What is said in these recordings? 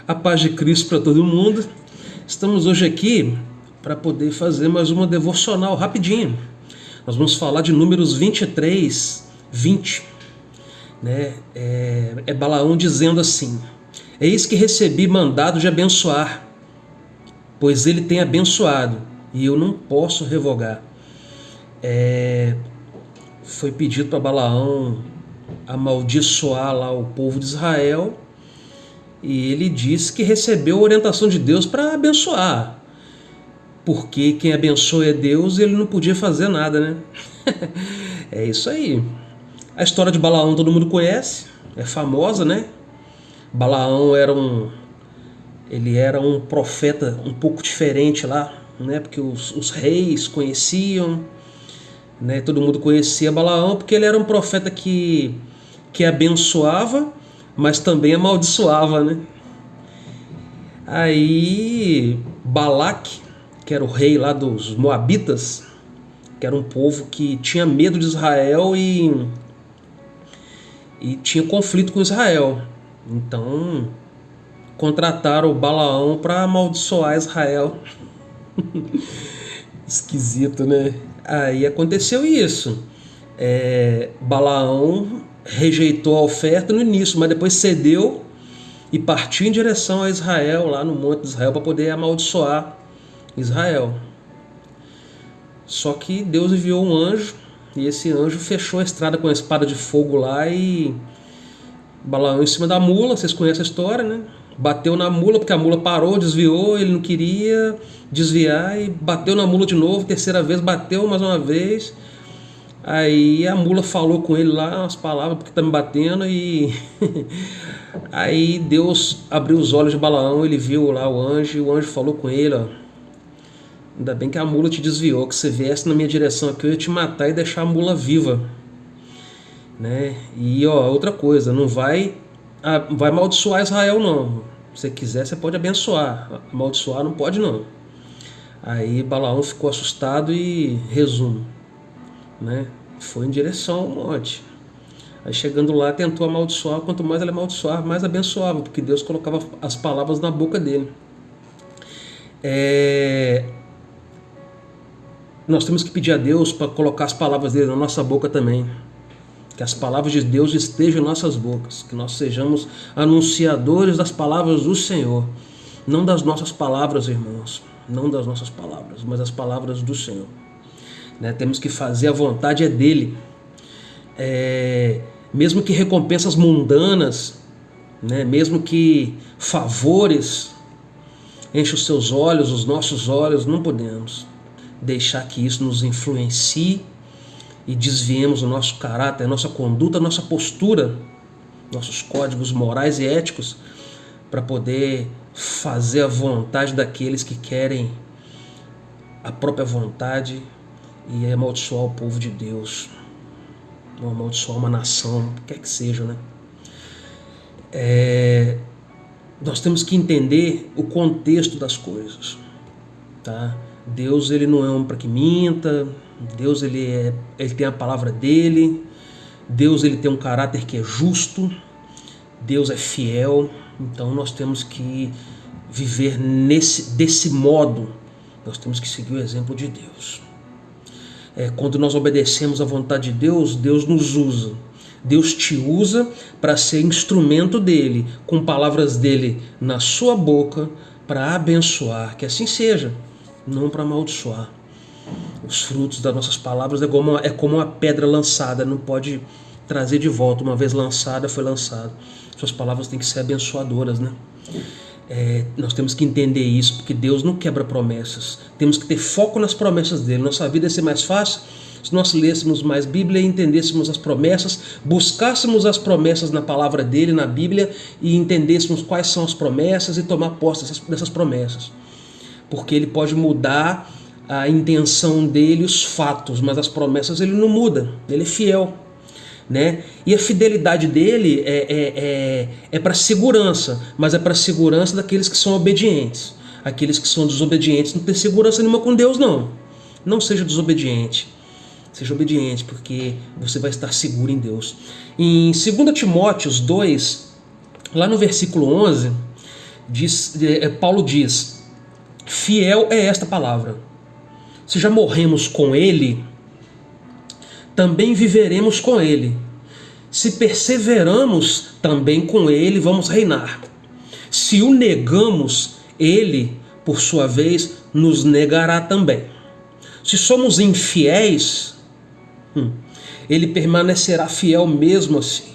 A paz de Cristo para todo mundo. Estamos hoje aqui para poder fazer mais uma devocional rapidinho. Nós vamos falar de Números 23, 20. É Balaão dizendo assim: eis que recebi mandado de abençoar, pois ele tem abençoado, e eu não posso revogar. Foi pedido para Balaão amaldiçoar lá o povo de Israel, e ele disse que recebeu a orientação de Deus para abençoar, porque quem abençoa é Deus e ele não podia fazer nada, né? É isso aí. A história de Balaão todo mundo conhece, é famosa, né? Balaão era um profeta um pouco diferente lá, né? Porque os reis conheciam, né? Todo mundo conhecia Balaão porque ele era um profeta que abençoava, mas também amaldiçoava, né? Aí Balaque, que era o rei lá dos Moabitas, que era um povo que tinha medo de Israel e tinha conflito com Israel. Então contrataram o Balaão para amaldiçoar Israel. Esquisito, né? Aí aconteceu isso. Balaão rejeitou a oferta no início, mas depois cedeu e partiu em direção a Israel, lá no Monte de Israel, para poder amaldiçoar Israel. Só que Deus enviou um anjo, e esse anjo fechou a estrada com a espada de fogo lá, e Balaão em cima da mula, vocês conhecem a história, né? Bateu na mula, porque a mula parou, desviou, ele não queria desviar, e bateu na mula de novo, terceira vez, bateu mais uma vez. Aí a mula falou com ele lá umas palavras, porque tá me batendo, e aí Deus abriu os olhos de Balaão, ele viu lá o anjo, e o anjo falou com ele: ó, ainda bem que a mula te desviou, que você viesse na minha direção aqui, eu ia te matar e deixar a mula viva, né? E ó, outra coisa, não vai amaldiçoar Israel não, se você quiser você pode abençoar, amaldiçoar não pode não. Aí Balaão ficou assustado e, resumo, né? Foi em direção ao monte. Aí chegando lá tentou amaldiçoar, quanto mais ele amaldiçoava, mais abençoava, porque Deus colocava as palavras na boca dele. Nós temos que pedir a Deus para colocar as palavras dele na nossa boca também. Que as palavras de Deus estejam em nossas bocas, que nós sejamos anunciadores das palavras do Senhor, não das nossas palavras, irmãos, não das nossas palavras, mas as palavras do Senhor. Temos que fazer a vontade dele, mesmo que recompensas mundanas, mesmo que favores enchem os seus olhos, os nossos olhos, não podemos deixar que isso nos influencie e desviemos o nosso caráter, a nossa conduta, a nossa postura, nossos códigos morais e éticos, para poder fazer a vontade daqueles que querem a própria vontade e amaldiçoar o povo de Deus, ou amaldiçoar uma nação, quer que seja, né? Nós temos que entender o contexto das coisas, tá? Deus, ele não é um para que minta. Deus, ele tem a palavra dele. Deus, ele tem um caráter que é justo. Deus é fiel. Então nós temos que viver desse modo. Nós temos que seguir o exemplo de Deus. Quando nós obedecemos à vontade de Deus, Deus nos usa. Deus te usa para ser instrumento dele, com palavras dele na sua boca, para abençoar. Que assim seja, não para amaldiçoar. Os frutos das nossas palavras é como uma pedra lançada, não pode trazer de volta. Uma vez lançada, foi lançado. Suas palavras têm que ser abençoadoras, né? Nós temos que entender isso, porque Deus não quebra promessas. Temos que ter foco nas promessas dele. Nossa vida ia ser mais fácil se nós lêssemos mais Bíblia e entendêssemos as promessas, buscássemos as promessas na palavra dele, na Bíblia, e entendêssemos quais são as promessas e tomar posse dessas promessas. Porque ele pode mudar a intenção dele, os fatos, mas as promessas ele não muda, ele é fiel, né? E a fidelidade dele é para segurança, mas é para segurança daqueles que são obedientes. Aqueles que são desobedientes não tem segurança nenhuma com Deus, não. Não seja desobediente, seja obediente, porque você vai estar seguro em Deus. Em 2 Timóteo 2, lá no versículo 11, Paulo diz: fiel é esta palavra. Se já morremos com Ele, também viveremos com Ele. Se perseveramos, também com Ele vamos reinar. Se o negamos, Ele, por sua vez, nos negará também. Se somos infiéis, Ele permanecerá fiel mesmo assim.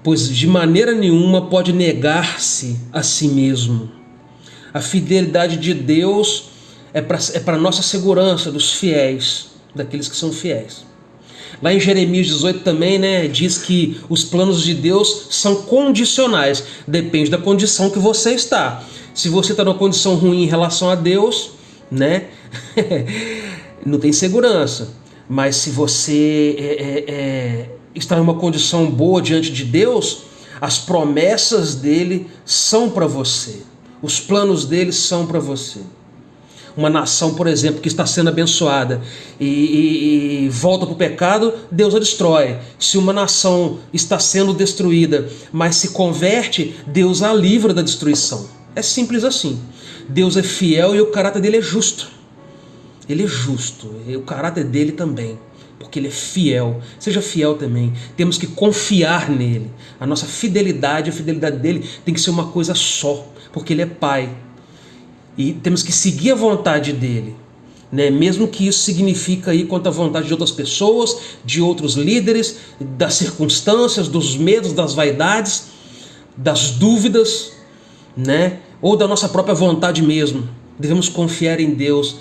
Pois de maneira nenhuma pode negar-se a si mesmo. A fidelidade de Deus é para a nossa segurança, dos fiéis, daqueles que são fiéis. Lá em Jeremias 18 também, diz que os planos de Deus são condicionais. Depende da condição que você está. Se você está numa condição ruim em relação a Deus, não tem segurança. Mas se você está em uma condição boa diante de Deus, as promessas dele são para você. Os planos dele são para você. Uma nação, por exemplo, que está sendo abençoada e volta para o pecado, Deus a destrói. Se uma nação está sendo destruída, mas se converte, Deus a livra da destruição. É simples assim. Deus é fiel e o caráter dele é justo. Ele é justo, e o caráter dele também, porque ele é fiel. Seja fiel também. Temos que confiar nele. A nossa fidelidade, a fidelidade dele tem que ser uma coisa só, porque ele é Pai. E temos que seguir a vontade dele, mesmo que isso signifique ir contra a vontade de outras pessoas, de outros líderes, das circunstâncias, dos medos, das vaidades, das dúvidas, ou da nossa própria vontade mesmo. Devemos confiar em Deus.